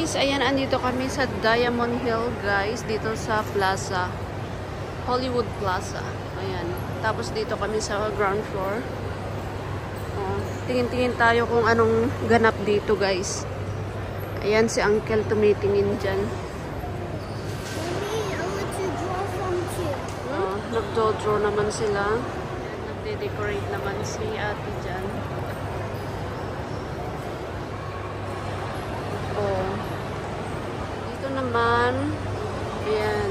guys, ayan, andito kami sa Diamond Hill guys, dito sa Plaza, Hollywood Plaza. Ayan, tapos dito kami sa ground floor. Tingin-tingin tayo kung anong ganap dito guys. Ayan, si Uncle tumitingin dyan. Nagdo-draw naman sila. Nagde-decorate naman si ate dyan. Dito naman, ayan.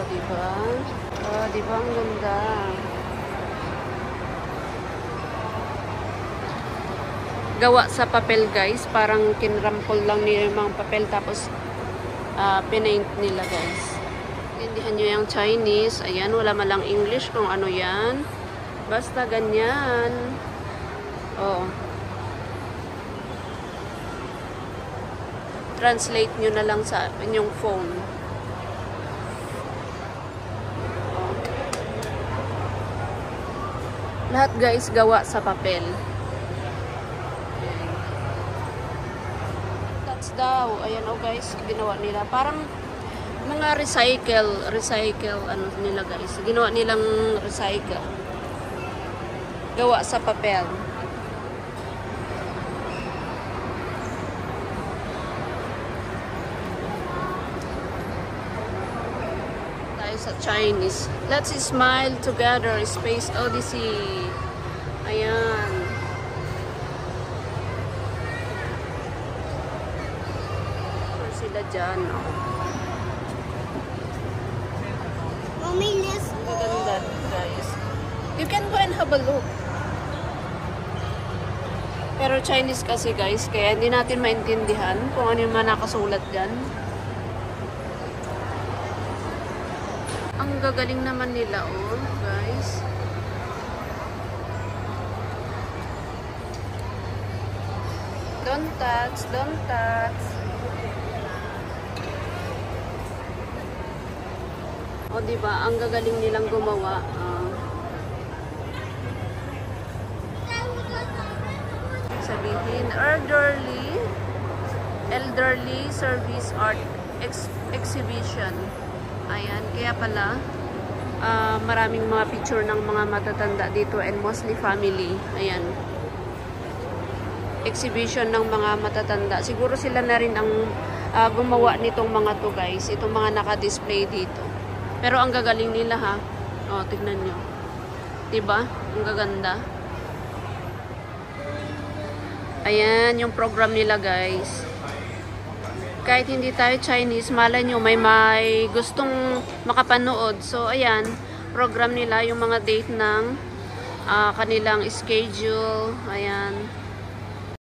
Diba? Diba ang ganda? Gawa sa papel guys, parang kinrampol lang nila yung mga papel tapos pinaint nila guys. Intindihan nyo yung Chinese. Ayan, wala malang English kung ano yan. Basta ganyan. Translate nyo na lang sa inyong phone. Lahat guys gawa sa papel. That's daw. Ayan guys, ginawa nila. Parang mga recycle ano nila guys. Ginawa nilang recycle. Gawa sa papel. Tayo sa Chinese. Let's smile together. Space Odyssey. Ayan. Sila dyan. Mommy, let's go. Maganda guys. You can go and have a look. Pero Chinese kasi guys, kaya hindi natin maintindihan kung ano yung mga nakasulat dyan. Ang gagaling naman nila, guys. Don't touch, don't touch. Diba? Ang gagaling nilang gumawa. Sabihin, elderly service art exhibition. Ayan, kaya pala maraming mga picture ng mga matatanda dito and mostly family. Ayan, exhibition ng mga matatanda. Siguro sila na rin ang gumawa nitong mga to guys, itong mga naka-display dito. Pero ang gagaling nila ha. Tignan nyo, diba? Ang gaganda. Ayan, yung program nila guys. Kahit hindi tayo Chinese, malay nyo may gustong makapanood. So, ayan, program nila yung mga date ng kanilang schedule. Ayan.